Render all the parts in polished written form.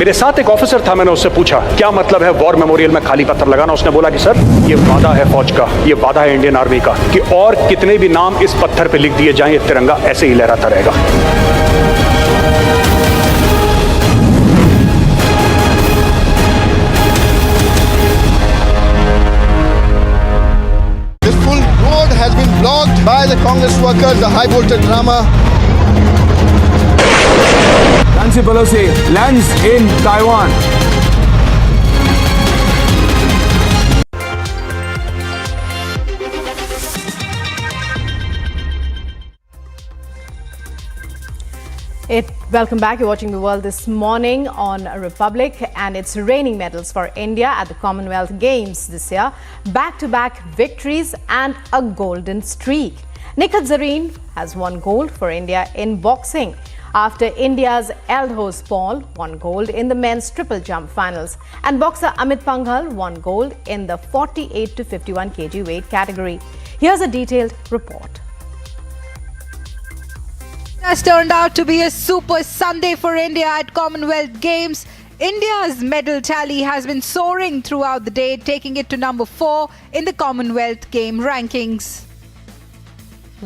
मेरे साथ एक ऑफिसर था, मैंने उससे पूछा क्या मतलब है वॉर मेमोरियल में खाली पत्थर लगाना। उसने बोला कि सर ये वादा है फौज का, ये वादा है इंडियन आर्मी का कि और कितने भी नाम इस पत्थर पे लिख दिए जाएं, ये तिरंगा ऐसे ही लहराता रहेगा। This full road has been blocked by the Congress workers, the high voltage drama. Nancy Pelosi lands in Taiwan. Welcome back. You're watching The World this morning on Republic, and it's raining medals for India at the Commonwealth Games this year. Back-to-back victories and a golden streak. Nikhat Zareen has won gold for India in boxing after India's Eldhos Paul won gold in the men's triple jump finals, and boxer Amit Pargal won gold in the 48 to 51 kg weight category. Here's a detailed report. It has turned out to be a super Sunday for India at Commonwealth Games. India's medal tally has been soaring throughout the day, taking it to number 4 in the Commonwealth Game rankings.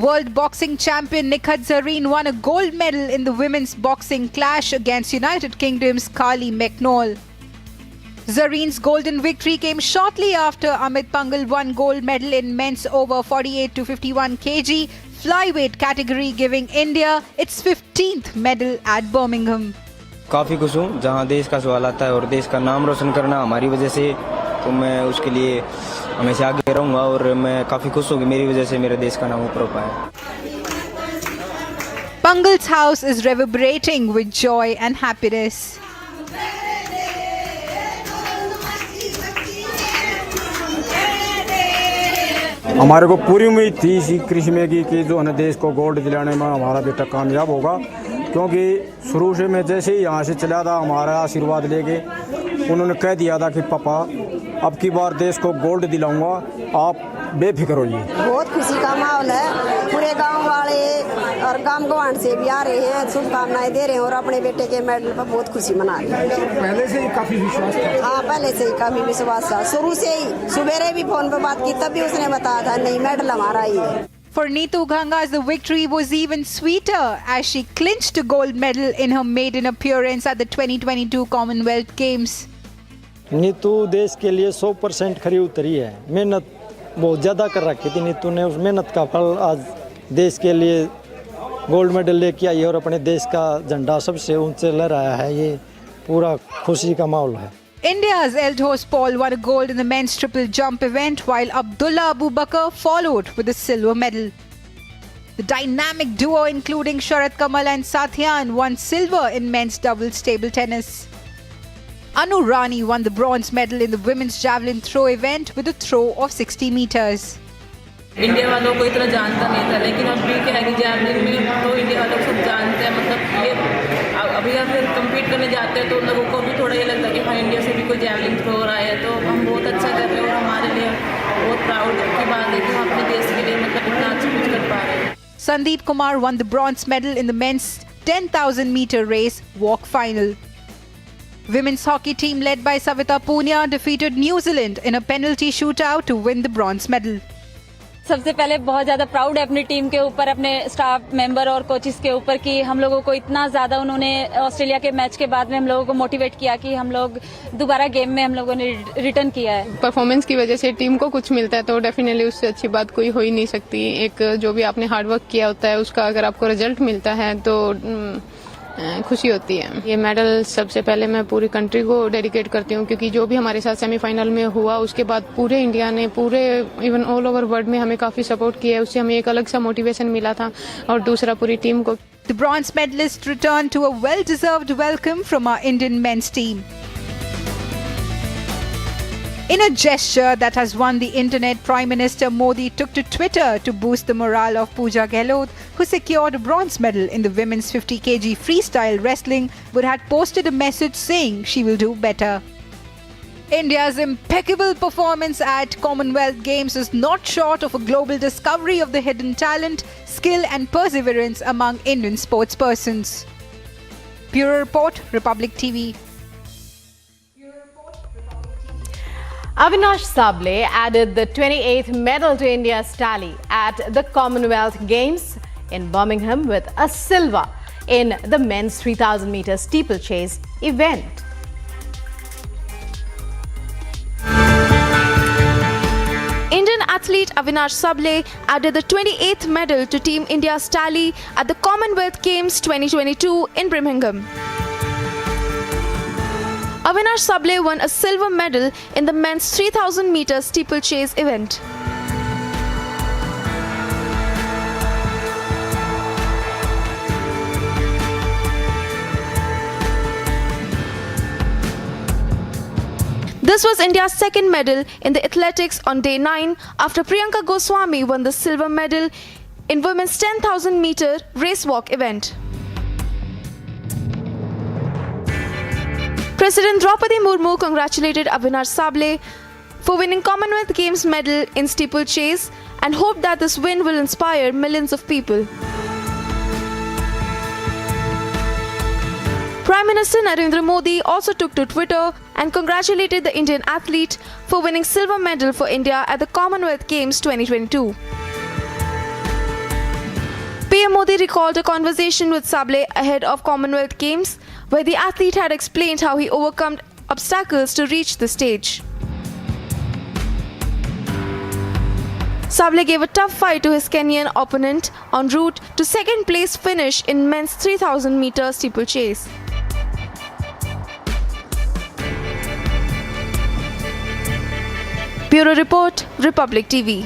World boxing champion Nikhat Zareen won a gold medal in the women's boxing clash against United Kingdom's Carly McNaull. Zareen's golden victory came shortly after Amit Pargal won gold medal in men's over 48 to 51 kg flyweight category, giving India its 15th medal at Birmingham. काफ़ी खुश हूँ जहाँ देश का सवाल आता है और देश का नाम रोशन करना हमारी वजह से, तो मैं उसके लिए हमेशा आगे रहूँगा और मैं काफ़ी खुश हूँ कि मेरी वजह से मेरे देश का नाम ऊपर पाया। Pargal's house is reverberating with joy and happiness. हमारे को पूरी उम्मीद थी इसी कृषि की जो है देश को गोल्ड दिलाने में हमारा बेटा कामयाब होगा, क्योंकि शुरू से मैं जैसे ही यहाँ से चला था हमारा आशीर्वाद लेके उन्होंने कह दिया था कि पापा अब की बार देश को गोल्ड दिलाऊंगा, आप बेफिक्र होइए। बहुत खुशी का माहौल है, पूरे गांव वाले और गांव गवांड से भी आ रहे हैं, शुभकामनाएं दे रहे हैं और अपने बेटे के मेडल पर बहुत खुशी मना रहे हैं। पहले से ही काफ़ी विश्वास था? हाँ, पहले से ही काफ़ी विश्वास था, शुरू से ही। सुबेरे भी फोन पर बात की तब भी उसने बताया था नहीं मेडल हमारा ही है। For Neetu Ghangas, the victory was even sweeter as she clinched a gold medal in her maiden appearance at the 2022 Commonwealth Games. Neetu देश के लिए 100% खरी उतरी है, मेहनत बहुत ज़्यादा कर रखी थी नीतू ने, उस मेहनत का फल आज देश के लिए गोल्ड मेडल लेके आई है और अपने देश का झंडा सबसे ऊंचे लहराया है। ये पूरा खुशी का माहौल है। India's Eldhos Paul won a gold in the men's triple jump event, while Abdullah Abu Bakr followed with a silver medal. The dynamic duo including Sharat Kamal and Satyan won silver in men's doubles table tennis. Anu Rani won the bronze medal in the women's javelin throw event with a throw of 60 meters. India वालों को इतना जानता नहीं था, लेकिन अब भी क्या है कि जैवलिन में तो इंडिया वालों को सब जानते हैं। मतलब ये अभी अगर कम्पीट करने जाते हैं तो उन लोगों को भी थोड़ा ये लगता है कि हाँ इंडिया से भी कोई जैवलिन थ्रो रहा है, तो हम बहुत अच्छा कर रहे हैं और हमारे लिए बहुत प्राउड की बात है कि हम अपने देश के लिए मतलब इतना अच्छा कुछ कर पा रहे हैं। Sandeep Kumar won the bronze medal in the men's 10,000 meter race walk final. Women's hockey team led by Savita Punia defeated New Zealand in a penalty shootout to win the bronze medal. सबसे पहले बहुत ज़्यादा proud है अपनी team के ऊपर, अपने staff member और कोचेस के ऊपर कि हम लोगों को इतना ज़्यादा उन्होंने ऑस्ट्रेलिया के मैच के बाद में हम लोगों को मोटिवेट किया कि हम लोग दोबारा गेम में हम लोगों ने रिटर्न किया है। परफॉर्मेंस की वजह से टीम को कुछ मिलता है तो डेफिनेटली उससे अच्छी बात कोई हो ही नहीं सकती। एक जो भी आपने हार्डवर्क किया होता है उसका अगर आपको रिजल्ट मिलता है तो खुशी होती है। ये मेडल सबसे पहले मैं पूरी कंट्री को डेडिकेट करती हूँ, क्योंकि जो भी हमारे साथ सेमीफाइनल में हुआ उसके बाद पूरे इंडिया ने, पूरे इवन ऑल ओवर वर्ल्ड में हमें काफ़ी सपोर्ट किया है, उससे हमें एक अलग सा मोटिवेशन मिला था। और दूसरा पूरी टीम को। The bronze medalist returned to a well-deserved welcome from our Indian men's team. In a gesture that has won the internet, Prime Minister Modi took to Twitter to boost the morale of Pooja Gehlot, who secured a bronze medal in the women's 50 kg freestyle wrestling, but had posted a message saying she will do better. India's impeccable performance at Commonwealth Games is not short of a global discovery of the hidden talent, skill and perseverance among Indian sportspersons. Bureau Report, Republic TV. Avinash Sable added the 28th medal to India's tally at the Commonwealth Games in Birmingham with a silver in the men's 3,000 meter steeplechase event. Indian athlete Avinash Sable added the 28th medal to Team India's tally at the Commonwealth Games 2022 in Birmingham. Avinash Sable won a silver medal in the men's 3,000 meter steeplechase event. This was India's second medal in the athletics on day 9 after Priyanka Goswami won the silver medal in women's 10,000 meter race walk event. President Draupadi Murmu congratulated Avinash Sable for winning Commonwealth Games medal in steeplechase and hoped that this win will inspire millions of people. Prime Minister Narendra Modi also took to Twitter and congratulated the Indian athlete for winning silver medal for India at the Commonwealth Games 2022. PM Modi recalled a conversation with Sable ahead of Commonwealth Games, where the athlete had explained how he overcome obstacles to reach the stage. Sable gave a tough fight to his Kenyan opponent en route to second place finish in men's 3,000 meter steeplechase. Bureau Report, Republic TV.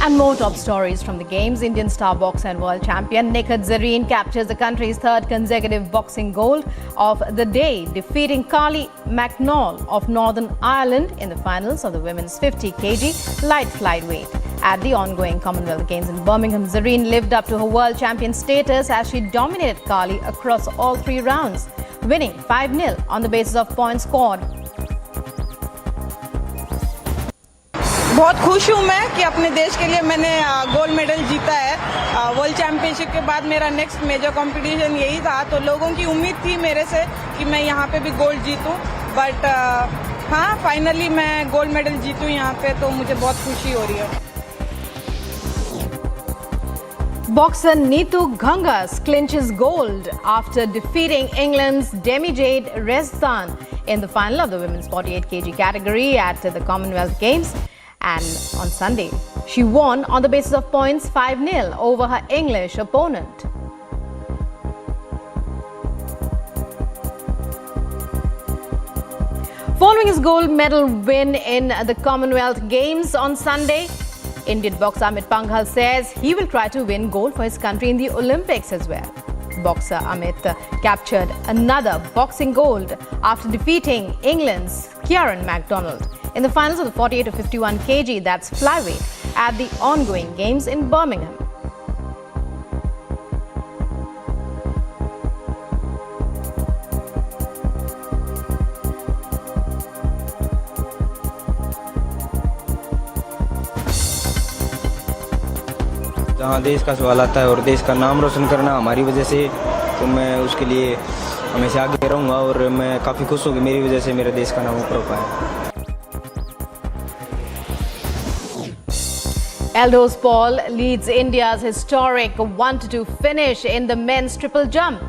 And more top stories from the Games. Indian star boxer and world champion Nikhil Zareen captures the country's third consecutive boxing gold of the day, defeating Carly McNall of Northern Ireland in the finals of the women's 50 kg light flyweight. At the ongoing Commonwealth Games in Birmingham, Zareen lived up to her world champion status as she dominated Carly across all 3 rounds, winning 5-0 on the basis of points scored. बहुत खुश हूँ मैं कि अपने देश के लिए मैंने गोल्ड मेडल जीता है। वर्ल्ड चैंपियनशिप के बाद मेरा नेक्स्ट मेजर कंपटीशन यही था, तो लोगों की उम्मीद थी मेरे से कि मैं यहाँ पे भी गोल्ड जीतूँ, बट हाँ फाइनली मैं गोल्ड मेडल जीतूँ यहाँ पे, तो मुझे बहुत खुशी हो रही है। Boxer Neetu Gangas clinches gold after defeating England's Demi-Jade Rezdan in the final of the women's 48 kg category at the Commonwealth Games. And on Sunday, she won on the basis of points 5-0 over her English opponent. Following his gold medal win in the Commonwealth Games on Sunday, Indian boxer Amit Pargal says he will try to win gold for his country in the Olympics as well. Boxer Amit captured another boxing gold after defeating England's Kieran MacDonald in the finals of the 48 to 51 kg, that's flyweight, at the ongoing Games in Birmingham. जहाँ देश का सवाल आता है और देश का नाम रोशन करना हमारी वजह से, तो मैं उसके लिए हमेशा आगे रहूँगा और मैं काफ़ी खुश हूँ कि मेरी वजह से मेरे देश का नाम ऊपर पाया। Eldos Paul leads India's historic 1-2 finish in the men's triple jump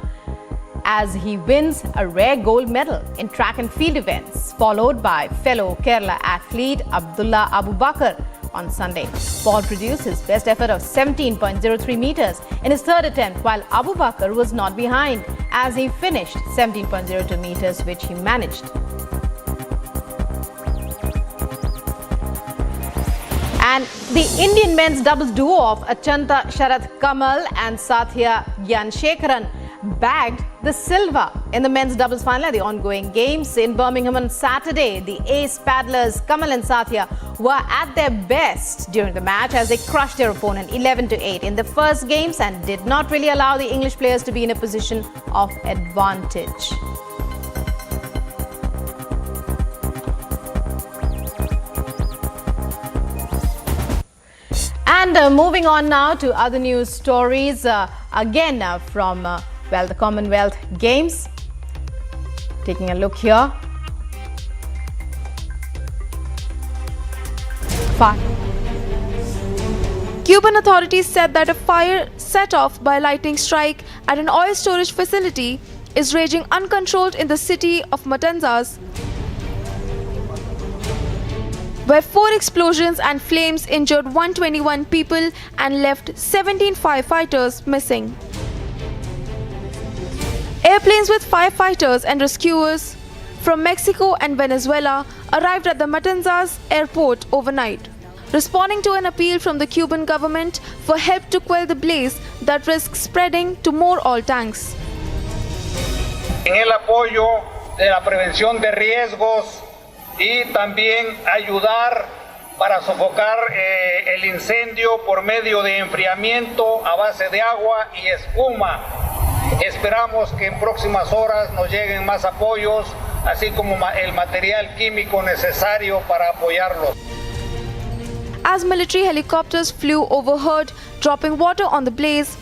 as he wins a rare gold medal in track and field events, followed by fellow Kerala athlete Abdullah Abu Bakar on Sunday. Paul produced his best effort of 17.03 meters in his third attempt, while Abu Bakar was not behind as he finished 17.02 meters, which he managed. And the Indian men's doubles duo of Achanta Sharath Kamal and Sathya Gyanshekaran bagged the silver in the men's doubles final at the ongoing Games in Birmingham on Saturday. The ace paddlers Kamal and Sathya were at their best during the match as they crushed their opponent 11-8 in the first Games and did not really allow the English players to be in a position of advantage. And moving on now to other news stories, again from Well, the Commonwealth Games. Taking a look here. Cuban authorities said that a fire set off by a lightning strike at an oil storage facility is raging uncontrolled in the city of Matanzas, where 4 explosions and flames injured 121 people and left 17 firefighters missing. Airplanes with firefighters and rescuers from Mexico and Venezuela arrived at the Matanzas airport overnight, responding to an appeal from the Cuban government for help to quell the blaze that risks spreading to more oil tanks. En el apoyo de la prevención de riesgos y también ayudar para sofocar el incendio por medio de enfriamiento a base de agua y espuma. Esperamos que en próximas horas nos lleguen más apoyos, así como el material químico necesario para apoyarlos. As military helicopters flew overhead, dropping water on the blaze,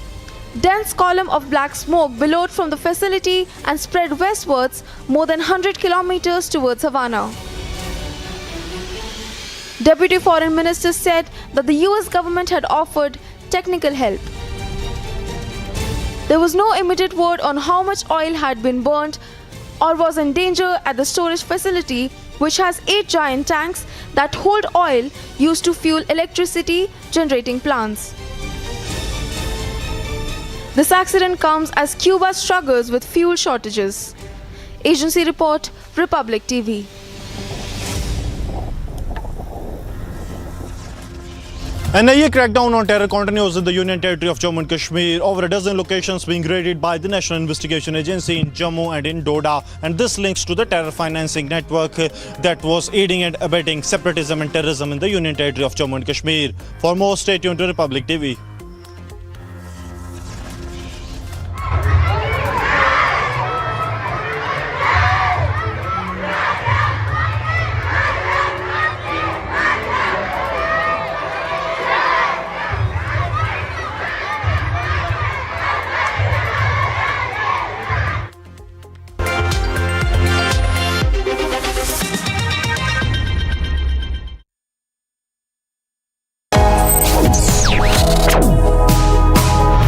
dense column of black smoke billowed from the facility and spread westwards more than 100 kilometers towards Havana. Deputy Foreign Minister said that the US government had offered technical help. There was no immediate word on how much oil had been burnt or was in danger at the storage facility, which has 8 giant tanks that hold oil used to fuel electricity generating plants. This accident comes as Cuba struggles with fuel shortages. Agency report, Republic TV. And a crackdown on terror continues in the Union Territory of Jammu and Kashmir. Over a dozen locations being raided by the National Investigation Agency in Jammu and in Noida. And this links to the terror financing network that was aiding and abetting separatism and terrorism in the Union Territory of Jammu and Kashmir. For more, stay tuned to Republic TV.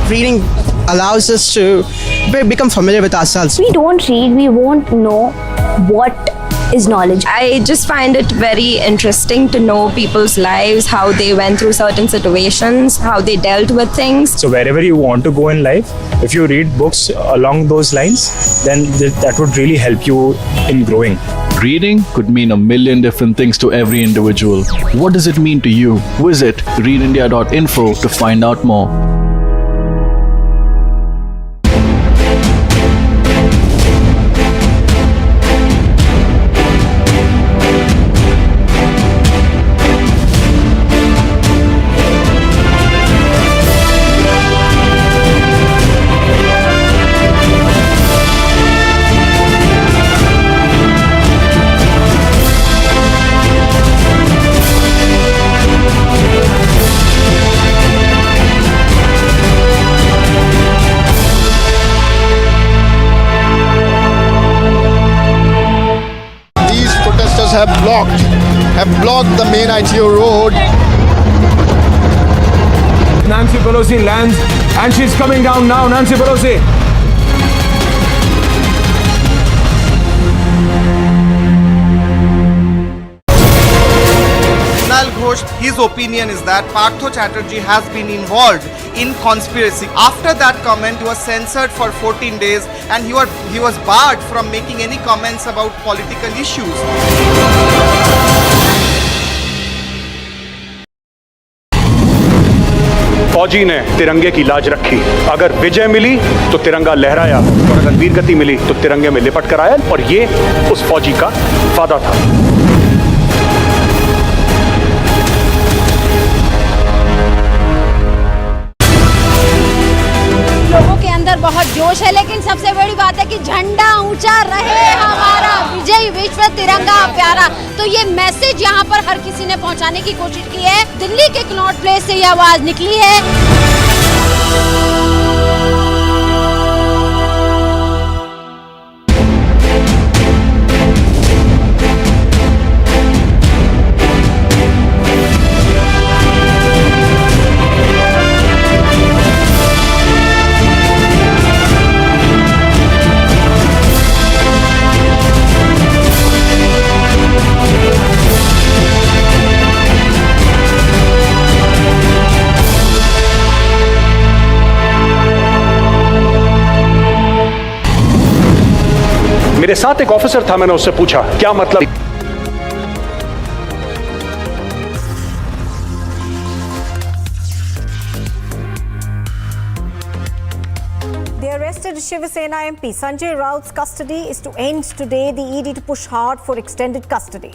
Reading allows us to become familiar with ourselves. We don't read, we won't know what is knowledge. I just find it very interesting to know people's lives, how they went through certain situations, how they dealt with things. So wherever you want to go in life, if you read books along those lines, then that would really help you in growing. Reading could mean a million different things to every individual. What does it mean to you? Visit readindia.info to find out more. have blocked the main ITO road. Nancy Pelosi lands and she's coming down now. Nancy Pelosi. His opinion is that Partho Chatterjee has been involved in conspiracy. After that comment, he was censored for 14 days and he was barred from making any comments about political issues. फौजी ने तिरंगे की लाज रखी। अगर विजय मिली तो तिरंगा लहराया और अगर वीरगति मिली तो तिरंगे में लिपट कर आया और ये उस फौजी का वादा था। लोगों के अंदर बहुत जोश है, लेकिन सबसे बड़ी बात है कि झंडा ऊंचा रहे हमारा, विजयी विश्व तिरंगा प्यारा। तो ये मैसेज यहाँ पर हर किसी ने पहुँचाने की कोशिश की है। दिल्ली के कनॉट प्लेस से ये आवाज निकली है। मेरे साथ एक ऑफिसर था, मैंने उससे पूछा क्या मतलब। The arrested Shiv Sena MP Sanjay Raut's custody is to end today. The ED to push hard for extended custody.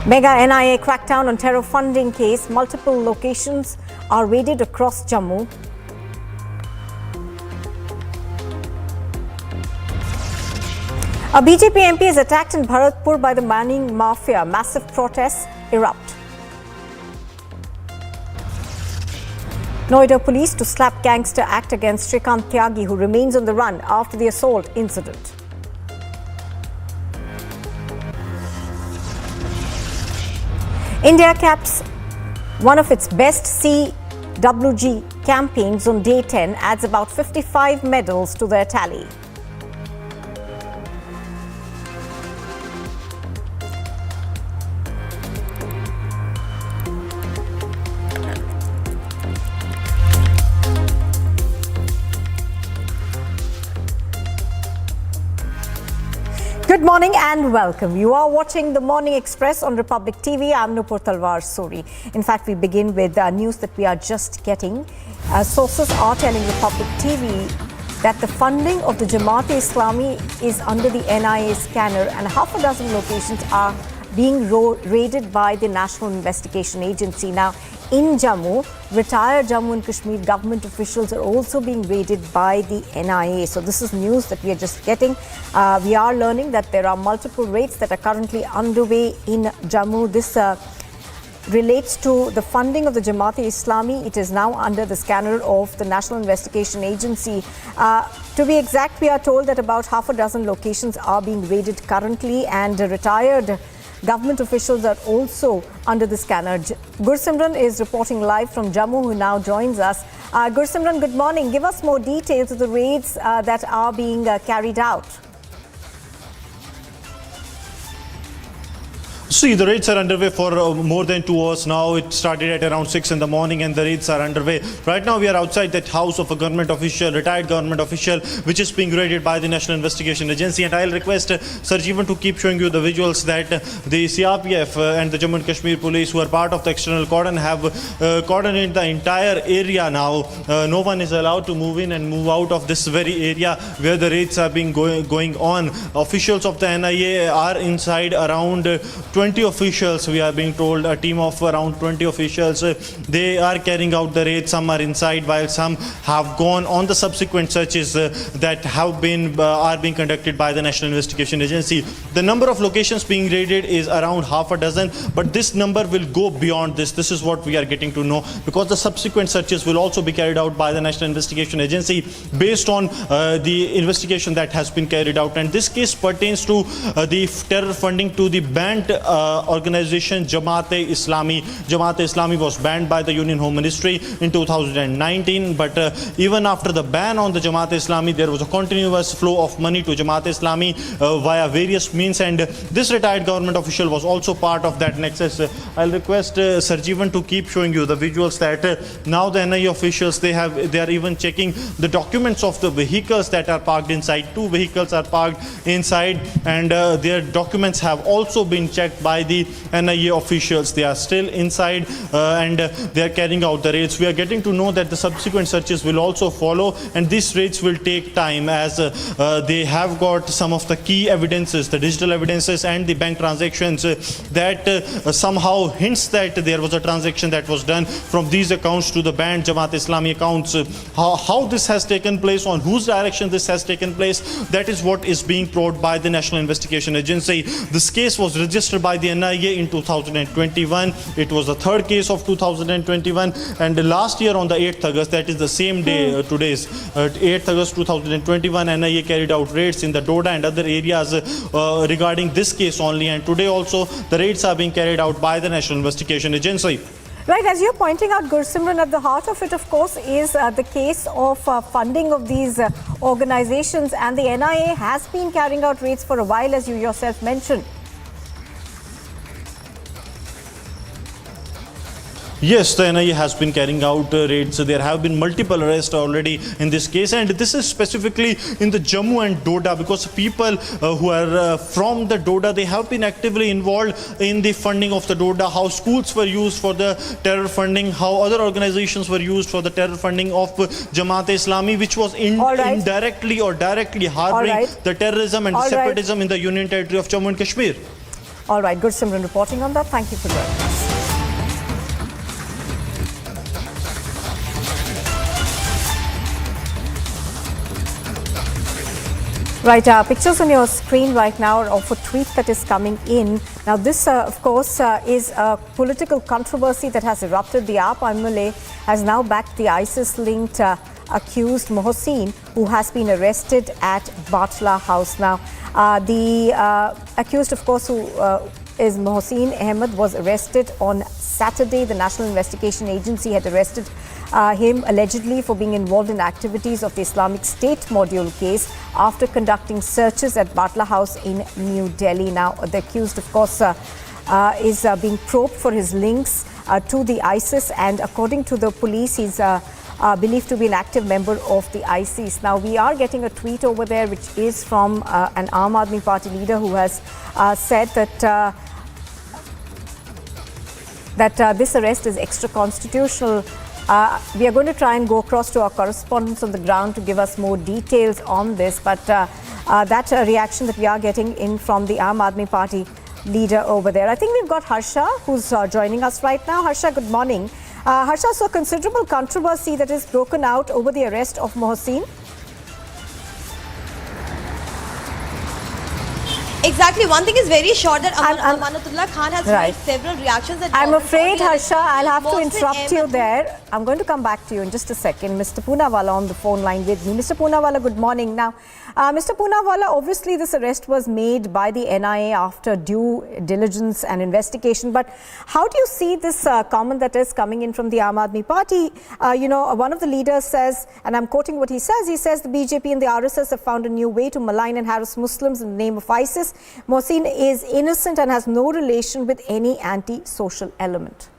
Mega NIA crackdown on terror funding case. Multiple locations are raided across Jammu. A BJP MP is attacked in Bharatpur by the mining mafia. Massive protests erupt. Noida police to slap gangster act against Shrikant Tyagi, who remains on the run after the assault incident. India caps one of its best CWG campaigns on day 10, adds about 55 medals to their tally. Good morning and welcome. You are watching the Morning Express on Republic TV. I'm Nupur Talwar Suri. In fact, we begin with news that we are just getting. Sources are telling Republic TV that the funding of the Jamaat-e-Islami is under the NIA scanner and half a dozen locations are being raided by the National Investigation Agency. Now, in Jammu, retired Jammu and Kashmir government officials are also being raided by the NIA. So this is news that we are just getting. We are learning that there are multiple raids that are currently underway in Jammu. This relates to the funding of the Jamaat-e-Islami. It is now under the scanner of the National Investigation Agency. To be exact, we are told that about half a dozen locations are being raided currently, and retired government officials are also under the scanner. Gursimran is reporting live from Jammu, who now joins us. Gursimran, good morning. Give us more details of the raids that are being carried out. See, the raids are underway for more than 2 hours now. It started at around 6 in the morning and the raids are underway. Right now we are outside that house of a government official, retired government official, which is being raided by the National Investigation Agency. And I'll request Sarjeevan to keep showing you the visuals that the CRPF and the Jammu and Kashmir police, who are part of the external cordon, have coordinated the entire area now. No one is allowed to move in and move out of this very area where the raids are being going on. Officials of the NIA are inside, around 20 officials, we are being told, a team of around 20 officials. They are carrying out the raid. Some are inside, while some have gone on the subsequent searches that have been are being conducted by the National Investigation Agency. The number of locations being raided is around half a dozen, but this number will go beyond this. This is what we are getting to know, because the subsequent searches will also be carried out by the National Investigation Agency based on the investigation that has been carried out. And this case pertains to the terror funding to the banned organization Jamaat-e-Islami. Jamaat-e-Islami was banned by the Union Home Ministry in 2019, but even after the ban on the Jamaat-e-Islami, there was a continuous flow of money to Jamaat-e-Islami via various means, and this retired government official was also part of that nexus. I'll request Sarjeevan to keep showing you the visuals that now the NIA officials, they are even checking the documents of the vehicles that are parked inside. 2 vehicles are parked inside, and their documents have also been checked by the NIA officials. They are still inside and they are carrying out the raids. We are getting to know that the subsequent searches will also follow, and these raids will take time, as they have got some of the key evidences, the digital evidences and the bank transactions that somehow hints that there was a transaction that was done from these accounts to the banned Jamaat-e-Islami accounts. How this has taken place, on whose direction this has taken place, that is what is being probed by the National Investigation Agency. This case was registered by the NIA in 2021. It was the 3rd case of 2021, and last year on the 8th August, that is the same day, today's 8th August 2021, NIA carried out raids in the Noida and other areas regarding this case only, and today also the raids are being carried out by the National Investigation Agency. Right, as you're pointing out, Gursimran, at the heart of it, of course, is the case of funding of these organizations, and the NIA has been carrying out raids for a while, as you yourself mentioned. Yes, the NIA has been carrying out raids. There have been multiple arrests already in this case, and this is specifically in the Jammu and Noida, because people who are from the Noida, they have been actively involved in the funding of the Noida, how schools were used for the terror funding, how other organizations were used for the terror funding of Jamaat-e-Islami, which was indirectly or directly harboring the terrorism and the separatism in the Union Territory of Jammu and Kashmir. All right, good Simran reporting on that. Thank you for joining us. Right, pictures on your screen right now are of a tweet that is coming in. Now this, of course, is a political controversy that has erupted. The AAP MLA has now backed the ISIS-linked accused Mohsin, who has been arrested at Batla House. Now, the accused, of course, who is Mohsin Ahmed, was arrested on Saturday. The National Investigation Agency had arrested him allegedly for being involved in activities of the Islamic State module case after conducting searches at Batla House in New Delhi. Now, the accused, of course, is being probed for his links to the ISIS, and according to the police, he's believed to be an active member of the ISIS. Now, we are getting a tweet over there which is from an Aam Aadmi Party leader who has said that this arrest is extra-constitutional. We are going to try and go across to our correspondents on the ground to give us more details on this, but that reaction that we are getting in from the Aam Aadmi Party leader over there. I think we've got Harsha who's joining us right now. Harsha, good morning. Harsha, so considerable controversy that is broken out over the arrest of Mohsin. Exactly. One thing is very sure that Amanatullah Khan has made several reactions. That I'm afraid, Harsha, I'll have to interrupt you there. I'm going to come back to you in just a second. Mr. Poonawalla on the phone line with me. Mr. Poonawalla, good morning. Now, Mr. Poonawalla, obviously this arrest was made by the NIA after due diligence and investigation. But how do you see this comment that is coming in from the Aam Aadmi Party? One of the leaders says, and I'm quoting what he says the BJP and the RSS have found a new way to malign and harass Muslims in the name of ISIS. Mohsin is innocent and has no relation with any anti-social element.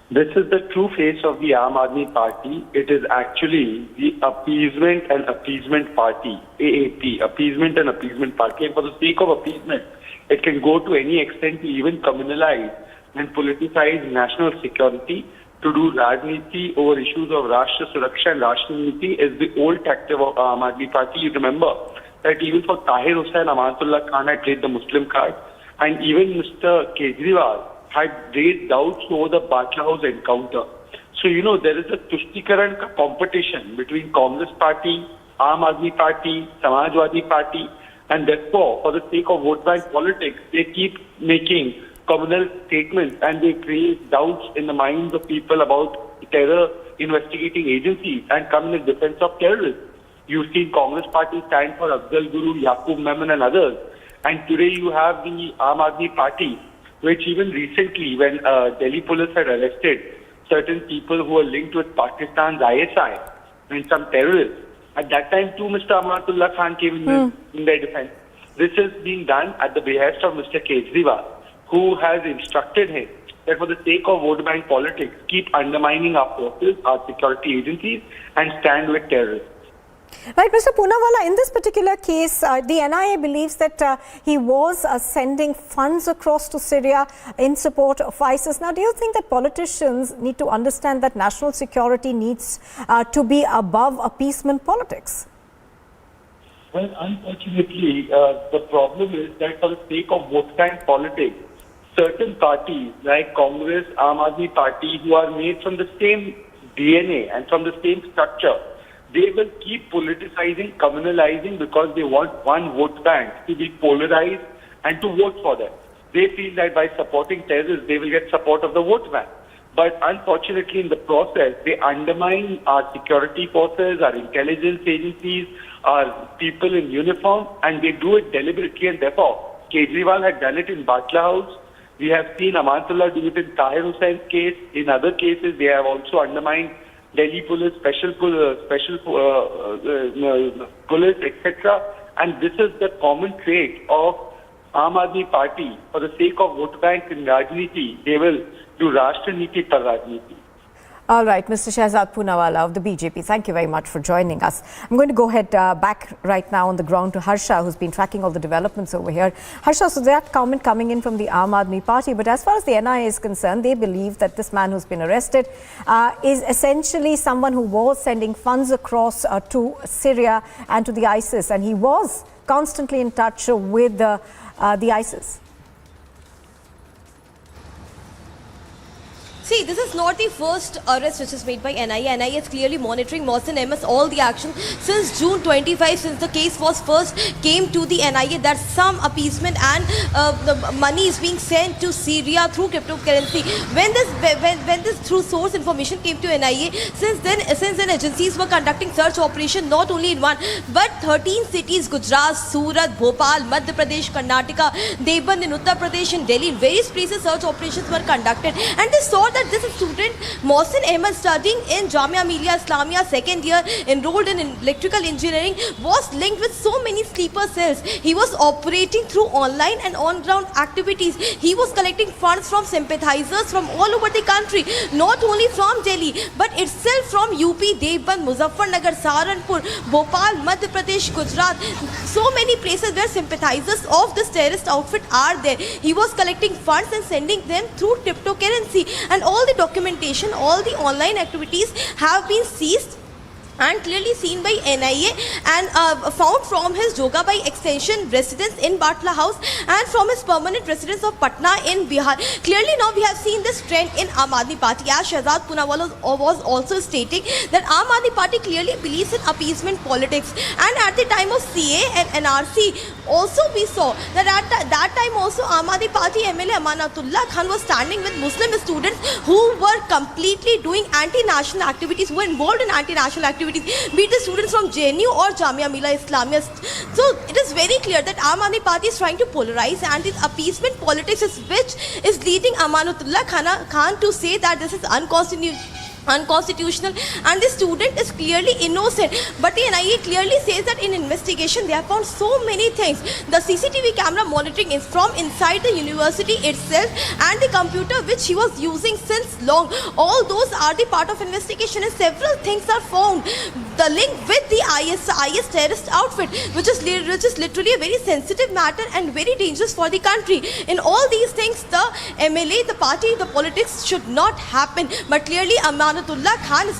This is the true face of the Aam Aadmi Party. It is actually the appeasement and appeasement party, AAP, appeasement and appeasement party. And for the sake of appeasement, it can go to any extent to even communalize and politicize national security, to do Rajniti over issues of Rashtra Suraksha and Rashtra Niti is the old tactic of Aam Aadmi Party. You remember that even for Tahir Hussain, Amanatullah Khan had played the Muslim card, and even Mr. Kejriwal had raised doubts over the Batla House encounter. So, there is a Tushtikaran competition between Congress Party, Aam Aadmi Party, Samajwadi Party, and therefore, for the sake of vote bank politics, they keep making communal statements and they create doubts in the minds of people about terror investigating agencies and come in defense of terrorists. You've seen Congress Party stand for Afzal Guru, Yaqub Memon and others. And today you have the Aam Aadmi Party, which even recently when Delhi police had arrested certain people who were linked with Pakistan's ISI and some terrorists, at that time too Mr. Amanatullah Khan came in their defense. This is being done at the behest of Mr. Kejriwal, who has instructed him that for the sake of vote bank politics, keep undermining our forces, our security agencies and stand with terrorists. Right, Mr. Poonawalla, in this particular case, the NIA believes that he was sending funds across to Syria in support of ISIS. Now, do you think that politicians need to understand that national security needs to be above appeasement politics? Well, unfortunately, the problem is that for the sake of vote bank politics, certain parties like Congress, Aam Aadmi Party, who are made from the same DNA and from the same structure, they will keep politicizing, communalizing because they want one vote bank to be polarized and to vote for them. They feel that by supporting terrorists, they will get support of the vote bank. But unfortunately, in the process, they undermine our security forces, our intelligence agencies, our people in uniform, and they do it deliberately. And therefore, Kejriwal had done it in Batla House. We have seen Amanatullah do it in Tahir Hussein's case. In other cases, they have also undermined Delhi police, special police, etc. And this is the common trait of Aam Aadmi Party. For the sake of vote bank and Rajniti, they will जो राष्ट्र नीति पर राजनीति। All right, Mr. Shehzad Poonawalla of the BJP, thank you very much for joining us. I'm going to go ahead back right now on the ground to Harsha, who's been tracking all the developments over here. Harsha, so that comment coming in from the Aam Aadmi Party, but as far as the NIA is concerned, they believe that this man who's been arrested is essentially someone who was sending funds across to Syria and to the ISIS, and he was constantly in touch with the ISIS. See, this is not the first arrest which is made by NIA. NIA is clearly monitoring Mohsin Ahmed's all the action since June 25, since the case was first came to the NIA, that some appeasement and the money is being sent to Syria through cryptocurrency. When this through source information came to NIA, since then agencies were conducting search operation not only in one but 13 cities: Gujarat, Surat, Bhopal, Madhya Pradesh, Karnataka, Deoband in Uttar Pradesh, and Delhi. In various places search operations were conducted, and they saw that this student Mohsin Ahmed, studying in Jamia Millia Islamia second year, enrolled in electrical engineering, was linked with so many sleeper cells. He was operating through online and on-ground activities. He was collecting funds from sympathizers from all over the country, not only from Delhi but itself from UP, Deoband, Muzaffarnagar, Saharanpur, Bhopal, Madhya Pradesh, Gujarat. So many places where sympathizers of this terrorist outfit are there. He was collecting funds and sending them through cryptocurrency, and all the documentation, all the online activities have been seized and clearly seen by NIA and found from his Jogabai extension residence in Batla House and from his permanent residence of Patna in Bihar. Clearly now we have seen this trend in Aam Aadmi Party, as Shehzad Poonawalla was also stating that Aam Aadmi Party clearly believes in appeasement politics, and at the time of CA and NRC also we saw that at that time also Aam Aadmi Party MLA Amanatullah Khan was standing with Muslim students who were completely doing anti-national activities, who were involved in anti-national activities, be it the students from JNU or Jamia Millia Islamia. So it is very clear that Aam Aadmi Party is trying to polarize, and this appeasement politics is which is leading Amanatullah Khan to say that this is unconstitutional and the student is clearly innocent. But the NIA clearly says that in investigation they have found so many things. The CCTV camera monitoring is from inside the university itself, and the computer which he was using since long, all those are the part of investigation, and several things are found. The link with the IS terrorist outfit, which is literally a very sensitive matter and very dangerous for the country. In all these things, the MLA, the party, the politics should not happen. But clearly Amanatullah Khan is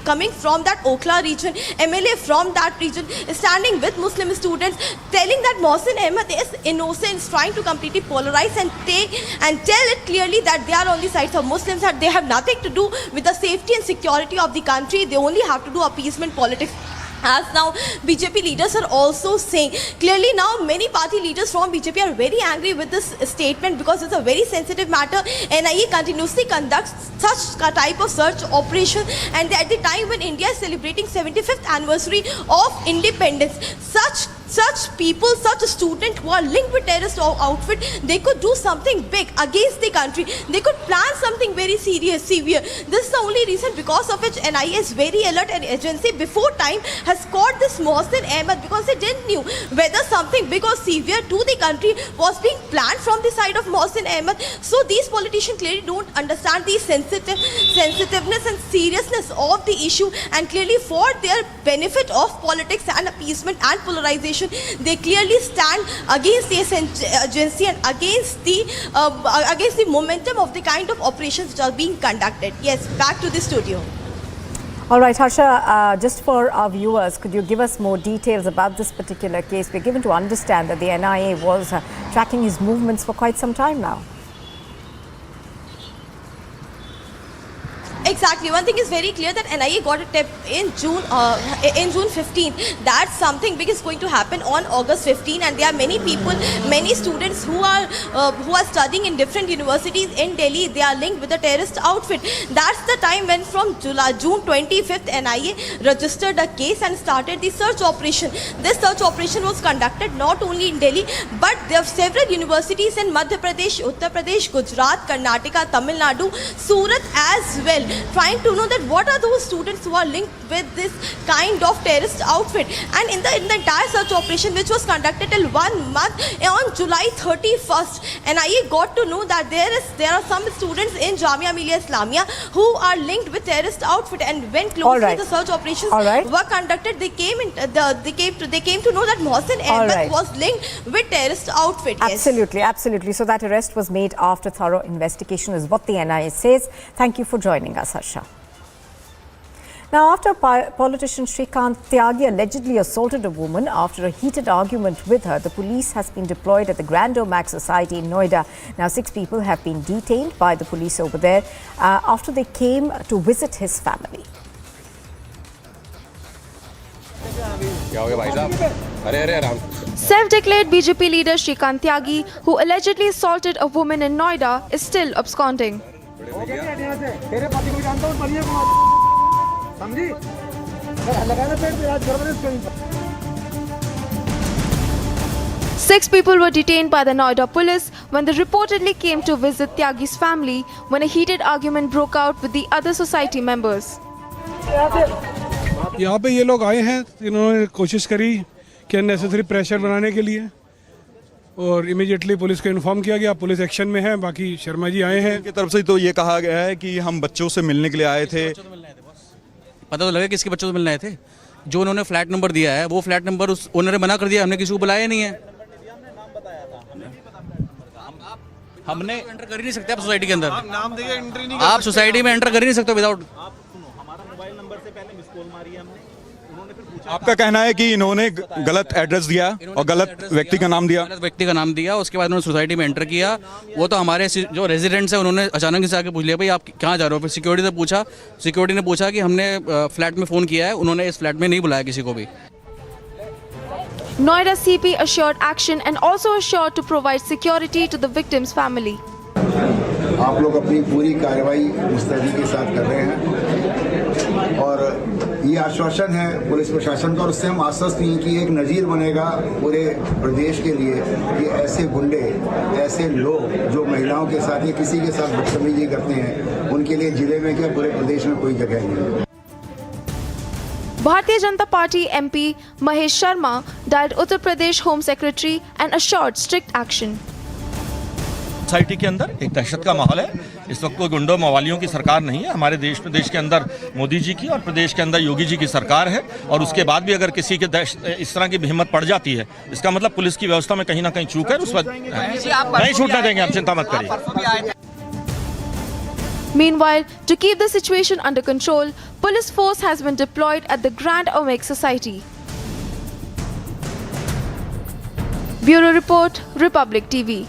coming from that Okhla region, MLA from that region, is standing with Muslim students, telling that Mohsin Ahmed is innocent, is trying to completely polarize and tell it clearly that they are on the sides of Muslims, that they have nothing to do with the safety and security of the country. They only have to do appeasement politics, as now BJP leaders are also saying. Clearly now many party leaders from BJP are very angry with this statement because it's a very sensitive matter. NIA continuously conducts such a type of search operation, and at the time when India is celebrating 75th anniversary of independence, such people, such a student who are linked with terrorist outfit, they could do something big against the country. They could plan something very severe. This is the only reason because of which NIA is very alert, and agency before time has caught this Mohsin Ahmed, because they didn't know whether something big or severe to the country was being planned from the side of Mohsin Ahmed. So these politicians clearly don't understand the sensitiveness and seriousness of the issue, and clearly for their benefit of politics and appeasement and polarization, they clearly stand against the agency and against the momentum of the kind of operations which are being conducted. Yes, back to the studio. All right, Harsha, just for our viewers, could you give us more details about this particular case? We're given to understand that the NIA was tracking his movements for quite some time now. Exactly. One thing is very clear that NIA got a tip in June 15 that something big is going to happen on August 15, and there are many people, many students who are studying in different universities in Delhi. They are linked with the terrorist outfit. That's the time when from June 25th NIA registered a case and started the search operation. This search operation was conducted not only in Delhi, but there are several universities in Madhya Pradesh, Uttar Pradesh, Gujarat, Karnataka, Tamil Nadu, Surat as well. trying to know that what are those students who are linked with this kind of terrorist outfit. And in the entire search operation, which was conducted till 1 month, on July 31st, NIA got to know that there are some students in Jamia Millia Islamia who are linked with terrorist outfit. And when closely the search operations were conducted, they came to know that Mohsen Ahmed was linked with terrorist outfit. Absolutely, absolutely. So that arrest was made after thorough investigation is what the NIA says. Thank you for joining us, Harsha. Now, after politician Shrikant Tyagi allegedly assaulted a woman after a heated argument with her, the police has been deployed at the Grand Omax Society in Noida. Now, 6 people have been detained by the police over there after they came to visit his family. Self-declared BJP leader Shrikant Tyagi, who allegedly assaulted a woman in Noida, is still absconding. 6 people were detained by the Noida police when they reportedly came to visit Tyagi's family when a heated argument broke out with the other society members. यहाँ पे ये लोग आए हैं, इन्होंने कोशिश करी कि अननेसेसरी प्रेशर बनाने के लिए और इमीडिएटली पुलिस को इन्फॉर्म किया गया। पुलिस एक्शन में है। बाकी शर्मा जी आए हैं, उनकी तरफ से तो ये कहा गया है कि हम बच्चों से मिलने के लिए आए थे। पता तो लगा किसके बच्चों से मिलने आए थे। जो उन्होंने फ्लैट नंबर दिया है वो फ्लैट नंबर उस ओनर ने मना कर दिया। हमने किसी को बुलाया नहीं है। हमने एंटर कर ही नहीं सकते आप सोसाइटी के अंदर। नाम देके एंट्री नहीं, आप सोसाइटी में एंटर कर ही नहीं सकते विदाउट। आपका कहना है कि इन्होंने गलत एड्रेस दिया और गलत व्यक्ति का नाम दिया। गलत व्यक्ति का नाम दिया, उसके बाद उन्होंने सोसाइटी में एंटर किया। वो तो हमारे जो रेजिडेंट्स हैं उन्होंने अचानक से आके पूछ लिया भाई आप कहाँ जा रहे हो। फिर सिक्योरिटी से पूछा, सिक्योरिटी ने पूछा कि हमने फ्लैट में फ़ोन किया है। उन्होंने इस फ्लैट में नहीं बुलाया किसी को भी। Noida CP assured action and also assured to provide security to the victim's family. आप लोग अपनी पूरी कार्रवाई मुस्तैदी के साथ कर रहे हैं और ये आश्वासन है पुलिस प्रशासन का और उससे हम आश्वस्त हैं कि एक नज़ीर बनेगा पूरे प्रदेश के लिए कि ऐसे गुंडे, ऐसे लोग जो महिलाओं के साथ या किसी के साथ बदतमीजी करते हैं, उनके लिए जिले में क्या पूरे प्रदेश में कोई जगह नहीं है। Bharatiya Janata Party MP Mahesh Sharma dialed Uttar Pradesh Home Secretary and assured strict action. Society के अंदर एक दहशत का माहौल है। इस वक्त कोई गुंडों मवालियों की सरकार नहीं है। हमारे प्रदेश के अंदर मोदी जी की और प्रदेश के अंदर योगी जी की सरकार है और उसके बाद भी अगर किसी के इस तरह की हिम्मत पड़ जाती है, इसका मतलब पुलिस की व्यवस्था में कहीं ना कहीं चूक है। उस पर नहीं छूटने देंगे, आप चिंता मत करिए। Meanwhile, to keep the situation under control, police force has been deployed at the Grand Omax Society. Bureau Report, Republic TV.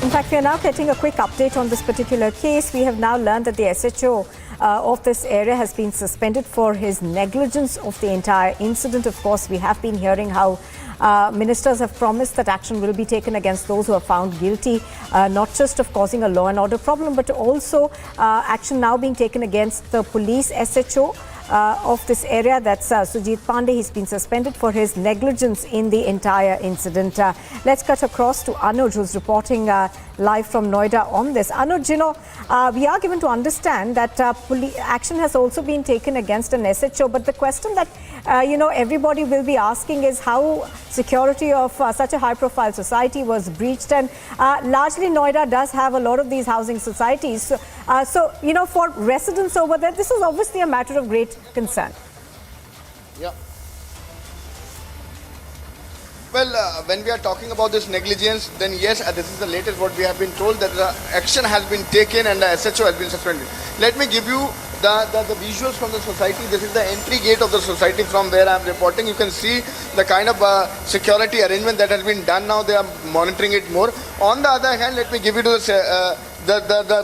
In fact, we are now getting a quick update on this particular case. We have now learned that the SHO of this area has been suspended for his negligence of the entire incident. Of course, we have been hearing how ministers have promised that action will be taken against those who are found guilty, not just of causing a law and order problem, but also action now being taken against the police SHO of this area. That's Sujit Pandey. He's been suspended for his negligence in the entire incident. Let's cut across to Anuj, who's reporting live from Noida on this. Anuj, we are given to understand that action has also been taken against an SHO, but the question that everybody will be asking is how security of such a high-profile society was breached, and largely Noida does have a lot of these housing societies. So for residents over there, this is obviously a matter of great concern. Yeah. Well, when we are talking about this negligence, then yes, this is the latest what we have been told, that the action has been taken and the SHO has been suspended. Let me give you the visuals from the society. This is the entry gate of the society from where I am reporting. You can see the kind of security arrangement that has been done now. They are monitoring it more. On the other hand, let me give you the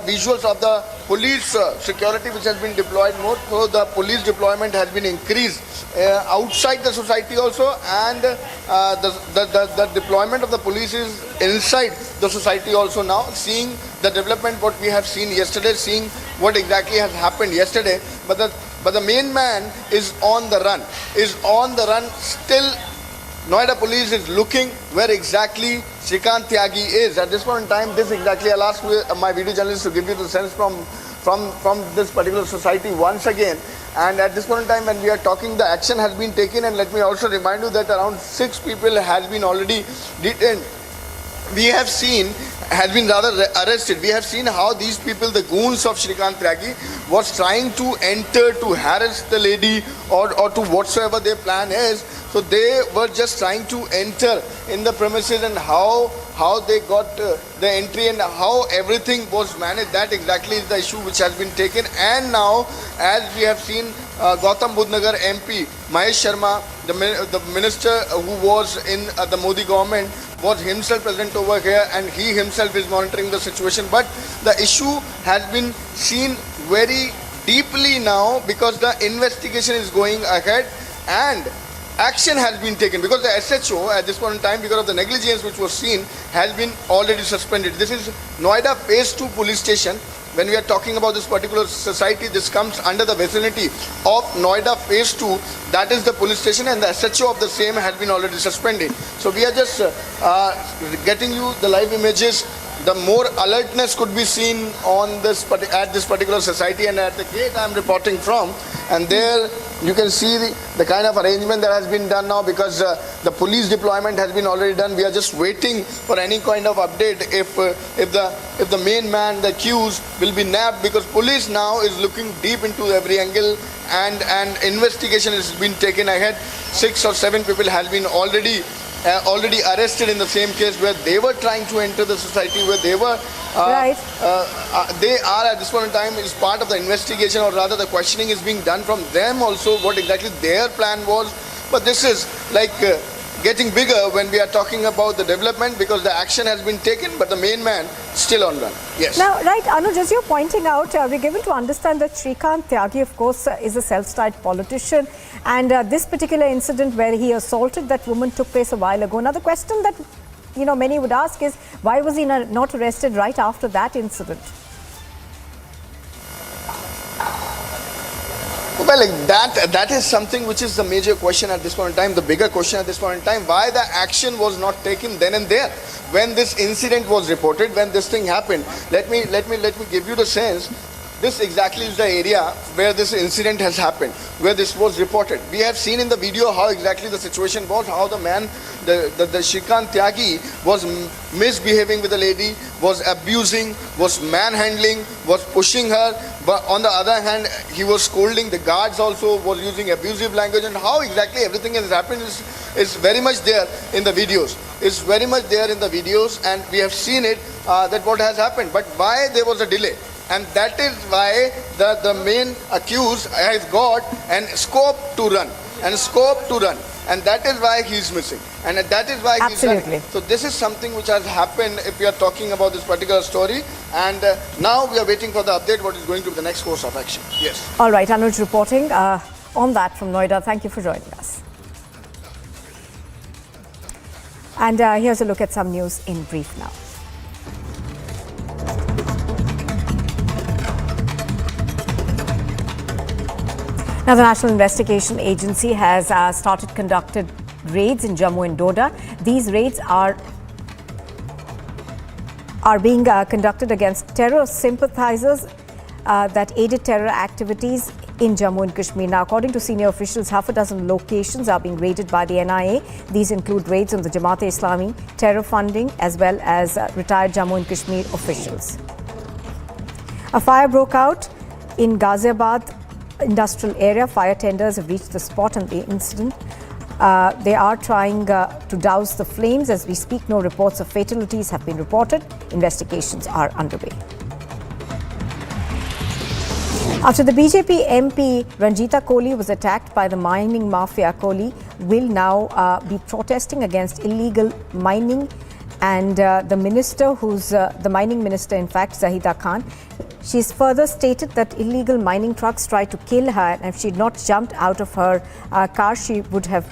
visuals of the police security which has been deployed more. So the police deployment has been increased outside the society also, and the deployment of the police is inside the society also now, seeing the development what we have seen yesterday, seeing what exactly has happened yesterday. But the main man is on the run, still Noida police is looking where exactly Shrikant Tyagi is. At this point in time, this exactly, I'll ask my video journalist to give you the sense from this particular society once again. And at this point in time when we are talking, the action has been taken, and let me also remind you that around 6 people has been already detained. We have seen, has been rather arrested. We have seen how these people, the goons of Shrikant Tyagi, was trying to enter to harass the lady or to whatsoever their plan is. So they were just trying to enter in the premises, and how they got the entry and how everything was managed. That exactly is the issue which has been taken. And now, as we have seen, Gautam Budhnagar MP Mahesh Sharma, the minister who was in the Modi government, was himself present over here, and he himself is monitoring the situation. But the issue has been seen very deeply now, because the investigation is going ahead and action has been taken, because the SHO at this point in time, because of the negligence which was seen, has been already suspended. This is Noida Phase 2 police station. When we are talking about this particular society, this comes under the vicinity of Noida Phase 2. That is the police station, and the SHO of the same has been already suspended. So we are just getting you the live images. The more alertness could be seen on this at this particular society, and at the gate I am reporting from, and there you can see the kind of arrangement that has been done now, because the police deployment has been already done. We are just waiting for any kind of update if the main man, the accused, will be nabbed, because police now is looking deep into every angle, and investigation has been taken ahead. 6 or 7 people has been already arrested in the same case, where they were trying to enter the society, where they were they are at this point in time is part of the investigation, or rather the questioning is being done from them also, what exactly their plan was. But this is like getting bigger when we are talking about the development, because the action has been taken, but the main man still on run. Yes. Now, right, Anuj, as you're pointing out, we're given to understand that Shrikant Tyagi, of course, is a self-styled politician, and this particular incident where he assaulted that woman took place a while ago. Now, the question that many would ask is, why was he not arrested right after that incident? Well, that is something which is the major question at this point in time, the bigger question at this point in time, why the action was not taken then and there when this incident was reported, when this thing happened. Let me give you the sense. This exactly is the area where this incident has happened, where this was reported. We have seen in the video how exactly the situation was, how the man, the Shrikant Tyagi, was misbehaving with the lady, was abusing, was manhandling, was pushing her. But on the other hand, he was scolding the guards also, was using abusive language, and how exactly everything has happened is very much there in the videos. It's very much there in the videos, and we have seen it, that what has happened. But why there was a delay? And that is why the main accused has got an scope to run, and that is why he is missing, and that is why he is running. So this is something which has happened if we are talking about this particular story, and now we are waiting for the update, what is going to be the next course of action. Yes. All right, Anuj reporting on that from Noida. Thank you for joining us. And here's a look at some news in brief now. Now, the National Investigation Agency has started conducted raids in Jammu and Noida. These raids are being conducted against terror sympathizers that aided terror activities in Jammu and Kashmir. Now, according to senior officials, half a dozen locations are being raided by the NIA. These include raids on the Jamaat-e-Islami, terror funding, as well as retired Jammu and Kashmir officials. A fire broke out in Ghaziabad industrial area. Fire tenders have reached the spot on the incident. They are trying to douse the flames. As we speak, no reports of fatalities have been reported. Investigations are underway. After the BJP MP Ranjita Kohli was attacked by the mining mafia, Kohli will now be protesting against illegal mining, and the minister, who's the mining minister, in fact, Zahida Khan, she's further stated that illegal mining trucks tried to kill her, and if she had not jumped out of her car, she would have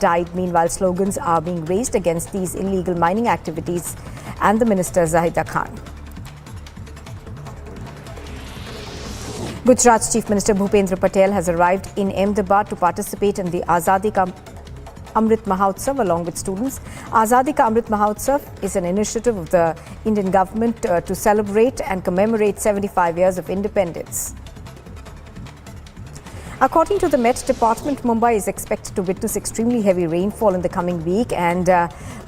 died. Meanwhile, slogans are being raised against these illegal mining activities and the minister Zahida Khan. Gujarat's Chief Minister Bhupendra Patel has arrived in Ahmedabad to participate in the Azadi Amrit Mahotsav along with students. Azadi Ka Amrit Mahotsav is an initiative of the Indian government to celebrate and commemorate 75 years of independence. According to the Met Department, Mumbai is expected to witness extremely heavy rainfall in the coming week, and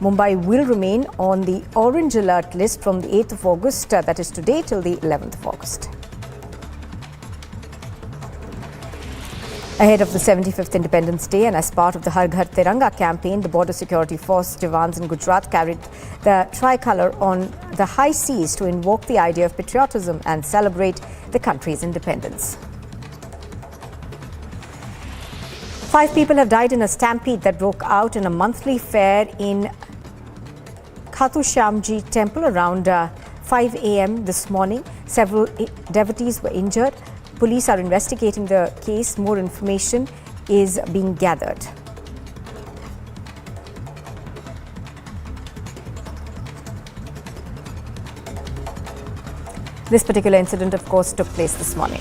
Mumbai will remain on the orange alert list from the 8th of August, that is today, till the 11th of August. Ahead of the 75th Independence Day and as part of the Ghar Tiranga campaign, the Border Security Force Jawans in Gujarat carried the tricolour on the high seas to invoke the idea of patriotism and celebrate the country's independence. 5 people have died in a stampede that broke out in a monthly fair in Khatu Shyamji temple around 5 a.m. this morning. Several devotees were injured. Police are investigating the case. More information is being gathered. This particular incident, of course, took place this morning.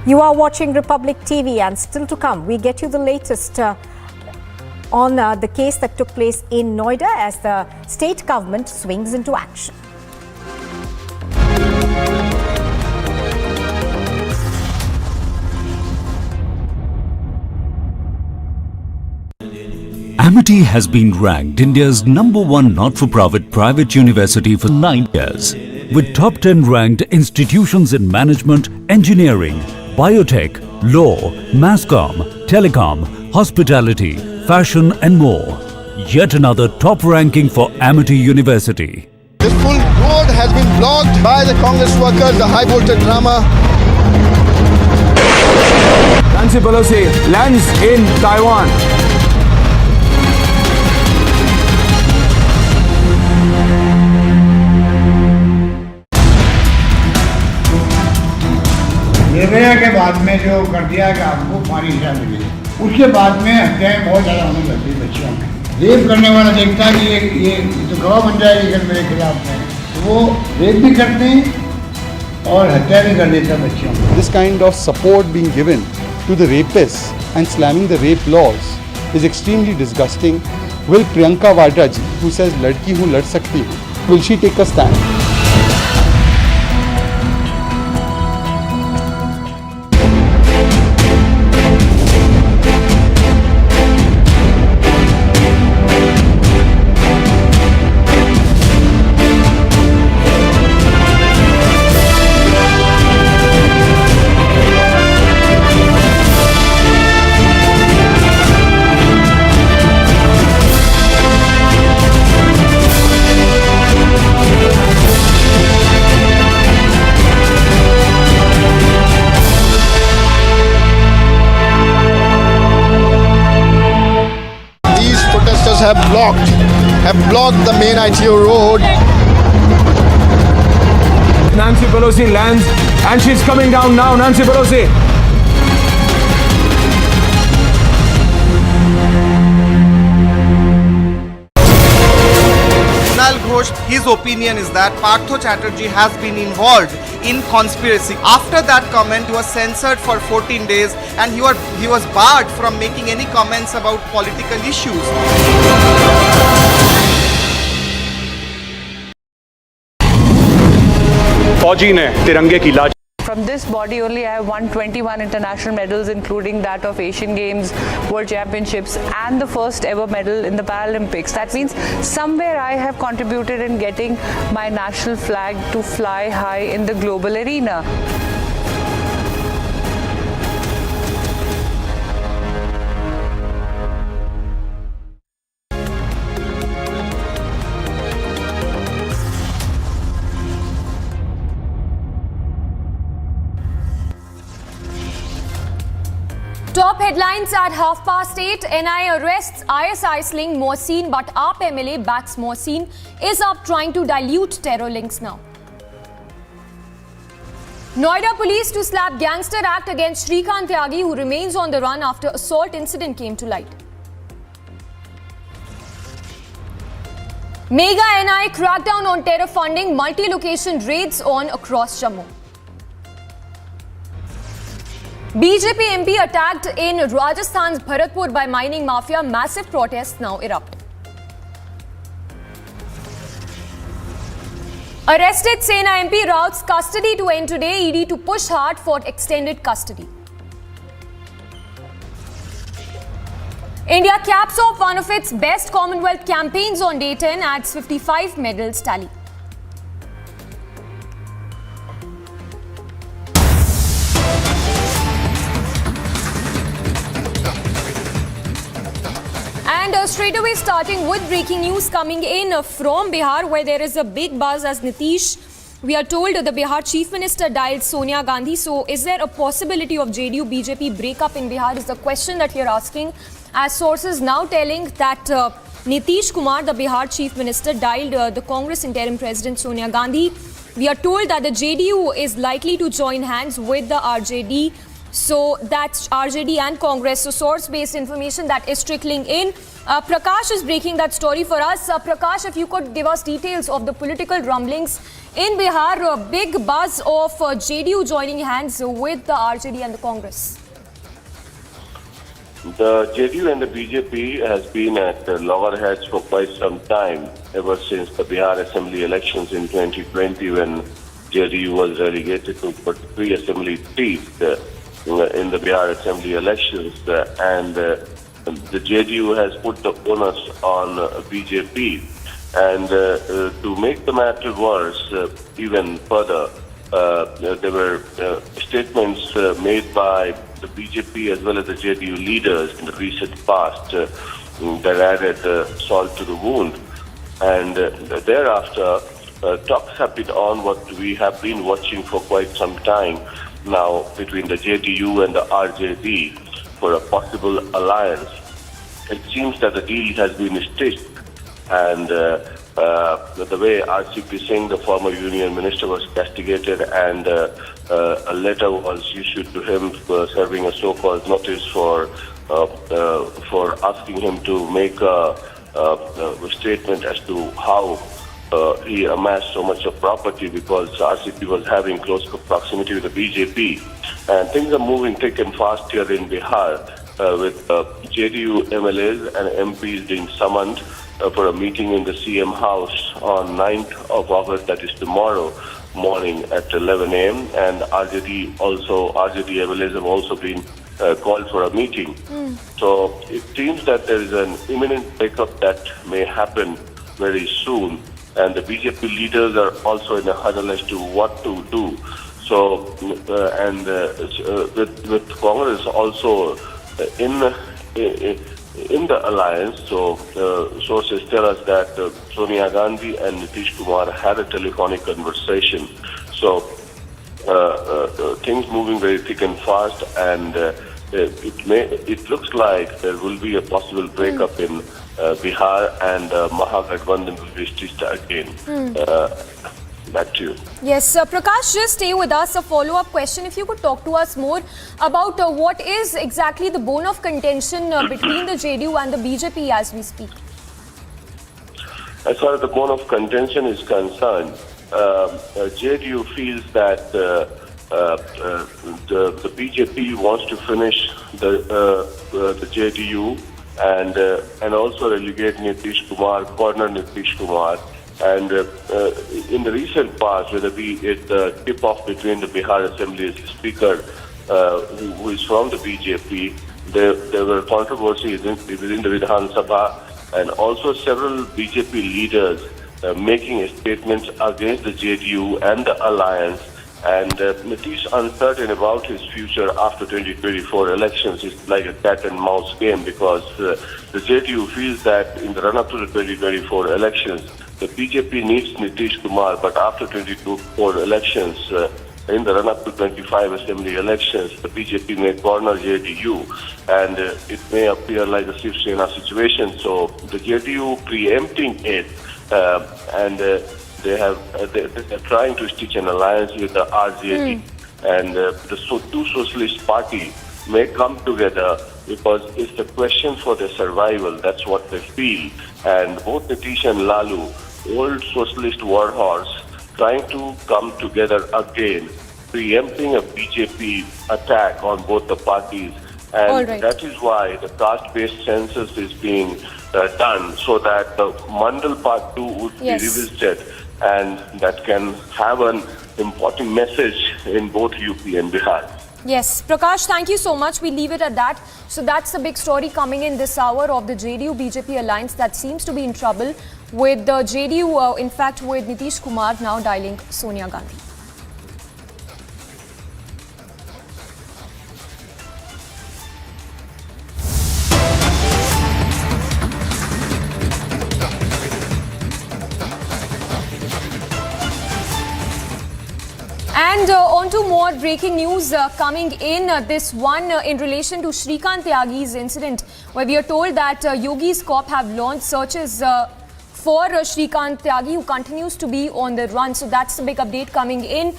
You are watching Republic TV, and still to come, we get you the latest on the case that took place in Noida as the state government swings into action. Amity has been ranked India's #1 not-for-profit private university for 9 years, with top 10 ranked institutions in management, engineering, biotech, law, mass comm, telecom, hospitality, fashion and more. Yet another top ranking for Amity University. This full road has been blocked by the Congress workers, the high voltage drama. Nancy Pelosi lands in Taiwan. Nirbhaya के बाद में जो कर दिया कि आपको फांसी सजा मिली, उसके बाद में हत्याएं बहुत ज़्यादा होने लगती बच्चियों में। रेप करने वाला देखता है कि ये तो गवाह बन जाएगी अगर मेरे खिलाफ है, तो वो रेप भी करते हैं और हत्या भी कर देता है बच्चियों में। This kind of support being given to the rapists and slamming the rape laws is extremely disgusting. Will Priyanka Vadra ji, who says "ladki hu lad sakti hu," will she take a stand? have blocked the main ITO road. Nancy Pelosi lands and she's coming down now. Nancy Pelosi. His opinion is that Partho Chatterjee has been involved in conspiracy. After that comment, he was censored for 14 days and he was barred from making any comments about political issues. फौजी ने तिरंगे की लाज From this body only I have won 21 international medals, including that of Asian Games, World Championships and the first ever medal in the Paralympics. That means somewhere I have contributed in getting my national flag to fly high in the global arena. Top headlines at 8:30. NIA arrests ISI sling Mohsin, but AAP MLA backs Mohsin, is up trying to dilute terror links now. Noida police to slap Gangster Act against Shrikant Tyagi, who remains on the run after assault incident came to light. Mega NIA crackdown on terror funding, multi-location raids on across Jammu. BJP MP attacked in Rajasthan's Bharatpur by mining mafia. Massive protests now erupt. Arrested Sena MP Raut's custody to end today. ED to push hard for extended custody. India caps off one of its best Commonwealth campaigns on day 10, adds 55 medals tally. And straight away starting with breaking news coming in from Bihar, where there is a big buzz as Nitish, we are told the Bihar Chief Minister dialed Sonia Gandhi. So is there a possibility of JDU BJP breakup in Bihar is the question that we are asking, as sources now telling that Nitish Kumar, the Bihar Chief Minister, dialed the Congress interim President Sonia Gandhi. We are told that the JDU is likely to join hands with the RJD. So that's RJD and Congress. So source-based information that is trickling in. Prakash is breaking that story for us. Prakash, if you could give us details of the political rumblings in Bihar, a big buzz of JDU joining hands with the RJD and the Congress. The JDU and the BJP has been at loggerheads for quite some time, ever since the Bihar Assembly elections in 2020, when JDU was relegated to 3 assembly seats in the Bihar Assembly elections, and the JDU has put the onus on BJP. And to make the matter worse even further, there were statements made by the BJP as well as the JDU leaders in the recent past that added salt to the wound. And thereafter, talks have been on what we have been watching for quite some time now between the JDU and the RJD for a possible alliance. It seems that the deal has been stitched, and the way RCP Singh, the former union minister, was castigated, and a letter was issued to him serving a so-called notice for asking him to make a statement as to how he amassed so much of property, because RCP was having close proximity with the BJP. And things are moving thick and fast here in Bihar, with JDU MLAs and MPs being summoned for a meeting in the CM house on 9th of August, that is tomorrow morning at 11 a.m. And RJD MLAs have also been called for a meeting. So it seems that there is an imminent breakup that may happen very soon. And the BJP leaders are also in a huddle as to what to do. So, with Congress also in the alliance, so sources tell us that Sonia Gandhi and Nitish Kumar had a telephonic conversation. So, things moving very thick and fast, and it looks like there will be a possible breakup in Bihar, and Mahagathbandhan will be stitched again. Back to you. Yes, Prakash, just stay with us. A follow-up question. If you could talk to us more about what is exactly the bone of contention between the JDU and the BJP as we speak. As far as the bone of contention is concerned, JDU feels that the BJP wants to finish the JDU and also relegate Nitish Kumar, corner Nitish Kumar. And in the recent past, whether be it the tip-off between the Bihar Assembly's Speaker, who is from the BJP, there were controversies within the Vidhan Sabha, and also several BJP leaders making statements against the JDU and the alliance. And Nitish uncertain about his future after 2024 elections is like a cat and mouse game, because the JDU feels that in the run-up to the 2024 elections, the BJP needs Nitish Kumar, but after 2024 elections, in the run-up to 25 assembly elections, the BJP may corner JDU, and it may appear like a Shiv Sena situation. So the JDU preempting it, and they're trying to stitch an alliance with the RJD, and the two socialist parties may come together, because it's a question for their survival. That's what they feel. And both Nitish and Lalu, old socialist warhorse, trying to come together again preempting a BJP attack on both the parties. And All right. that is why the caste-based census is being done, so that the Mandal Part 2 would Yes. be revisited, and that can have an important message in both UP and Bihar. Yes, Prakash, thank you so much. We leave it at that. So that's the big story coming in this hour of the JDU-BJP alliance that seems to be in trouble with the JDU, in fact, with Nitish Kumar now dialing Sonia Gandhi. And on to more breaking news coming in. This one in relation to Shrikant Tyagi's incident, where we are told that Yogi's Corp have launched searches for Shrikant Tyagi, who continues to be on the run. So that's the big update coming in.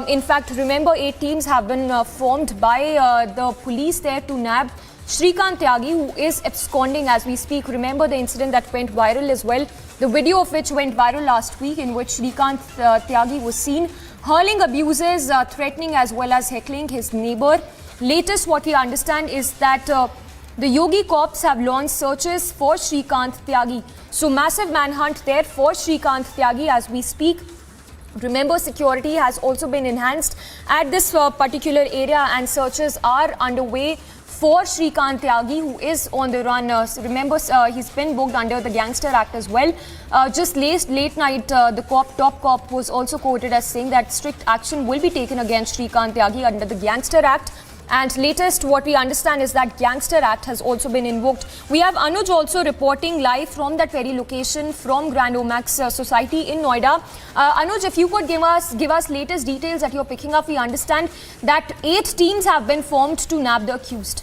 In fact, remember, 8 teams have been formed by the police there to nab Shrikant Tyagi, who is absconding as we speak. Remember the incident that went viral as well, the video of which went viral last week, in which Shrikant Tyagi was seen hurling abuses, threatening as well as heckling his neighbor. Latest what we understand is that the Yogi Corps have launched searches for Shrikant Tyagi. So massive manhunt there for Shrikant Tyagi as we speak. Remember, security has also been enhanced at this particular area, and searches are underway for Shrikant Tyagi, who is on the run. Remember, he's been booked under the Gangster Act as well. Just late night, the top cop was also quoted as saying that strict action will be taken against Shrikant Tyagi under the Gangster Act. And latest, what we understand is that Gangster Act has also been invoked. We have Anuj also reporting live from that very location, from Grand Omax Society in Noida. Anuj, if you could give us latest details that you're picking up. We understand that 8 teams have been formed to nab the accused.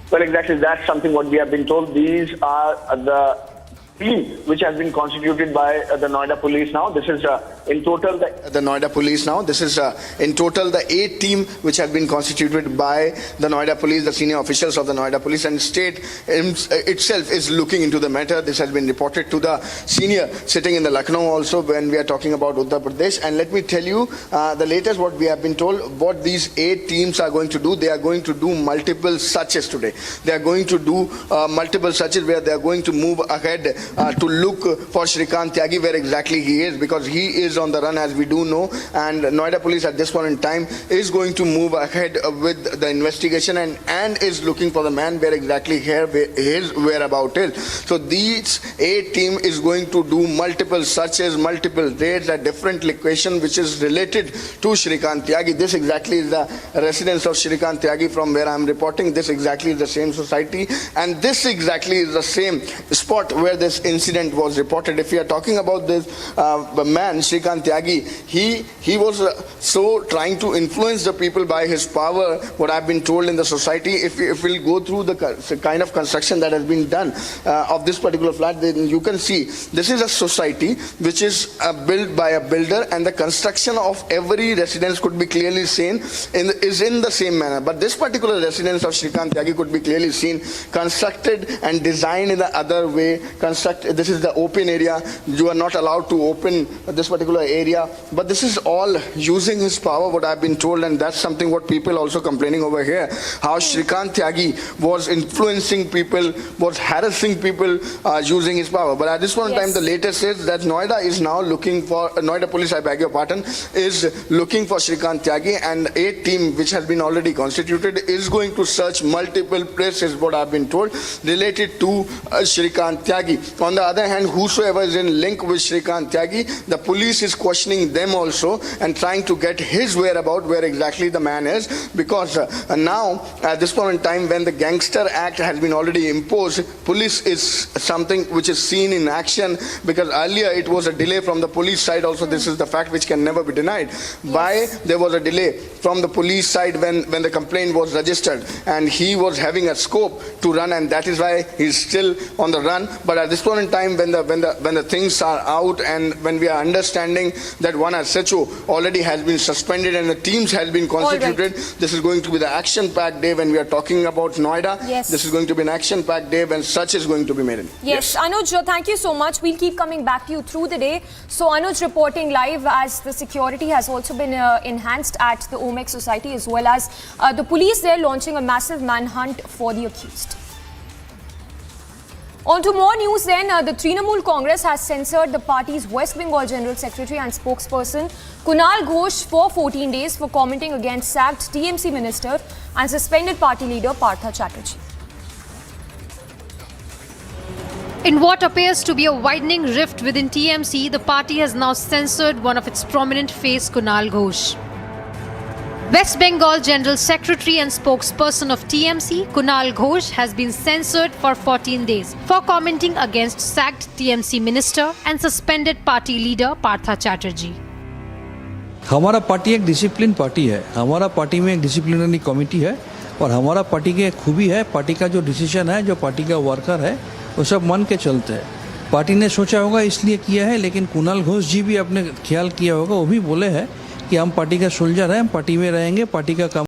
Well, exactly. That's something what we have been told. These are the team which has been constituted by the Noida police now. This is in total the Noida police now. This is in total the 8 team which have been constituted by the Noida police, the senior officials of the Noida police, and state itself is looking into the matter. This has been reported to the senior sitting in the Lucknow also when we are talking about Uttar Pradesh. And let me tell you the latest what we have been told, what these 8 teams are going to do. They are going to do multiple searches today. They are going to do multiple searches where they are going to move ahead to look for Shrikant Tyagi, where exactly he is, because he is on the run, as we do know, and Noida police at this point in time is going to move ahead with the investigation and is looking for the man, where exactly his whereabout is. So these 8 team is going to do multiple searches, multiple raids at different location which is related to Shrikant Tyagi. This exactly is the residence of Shrikant Tyagi from where I am reporting. This exactly is the same society, and this exactly is the same spot where this incident was reported. If we are talking about this man, Shrikant Tyagi, he was so trying to influence the people by his power, what I've been told in the society. If we'll go through the kind of construction that has been done of this particular flat, then you can see this is a society which is built by a builder, and the construction of every residence could be clearly seen is in the same manner. But this particular residence of Shrikant Tyagi could be clearly seen constructed and designed in the other way. This is the open area. You are not allowed to open this particular area, but this is all using his power, what I've been told, and that's something what people also complaining over here, how Shrikant Tyagi was influencing people, was harassing people using his power. But at this point in time, the latest is that Noida is now looking for, Noida police, I beg your pardon, is looking for Shrikant Tyagi, and 8 team which has been already constituted is going to search multiple places, what I've been told, related to Shrikant Tyagi. On the other hand, whosoever is in link with Shrikant Tyagi, the police is questioning them also and trying to get his whereabout, where exactly the man is, because now at this point in time when the Gangster Act has been already imposed, police is something which is seen in action, because earlier it was a delay from the police side also. This is the fact which can never be denied. Why there was a delay from the police side when the complaint was registered, and he was having a scope to run, and that is why he's still on the run. But at this point in time when the things are out and when we are understanding that one SHO already has been suspended and the teams has been constituted, this is going to be the action-packed day when we are talking about Noida. Yes. This is going to be an action-packed day when such is going to be made. Yes, Anuj, thank you so much. We'll keep coming back to you through the day. So Anuj reporting live as the security has also been enhanced at the Omex Society, as well as the police there launching a massive manhunt for the accused. On to more news then, the Trinamool Congress has censored the party's West Bengal General Secretary and spokesperson Kunal Ghosh for 14 days for commenting against sacked TMC minister and suspended party leader Partha Chatterjee. In what appears to be a widening rift within TMC, the party has now censored one of its prominent face, Kunal Ghosh. West Bengal General Secretary and spokesperson of TMC, Kunal Ghosh, has been censored for 14 days for commenting against sacked TMC minister and suspended party leader Partha Chatterjee. हमारा party एक discipline party है, हमारा party में एक disciplinary committee है और हमारा party की एक खूबी है, पार्टी का जो डिसीजन है, जो पार्टी का वर्कर है, वो सब मन के चलते हैं। पार्टी ने सोचा होगा इसलिए किया है, लेकिन कुणाल घोष जी भी अपने ख्याल किया होगा, वो भी बोले हैं कि हम पार्टी का सोल्जर हैं, हम पार्टी में रहेंगे, पार्टी का काम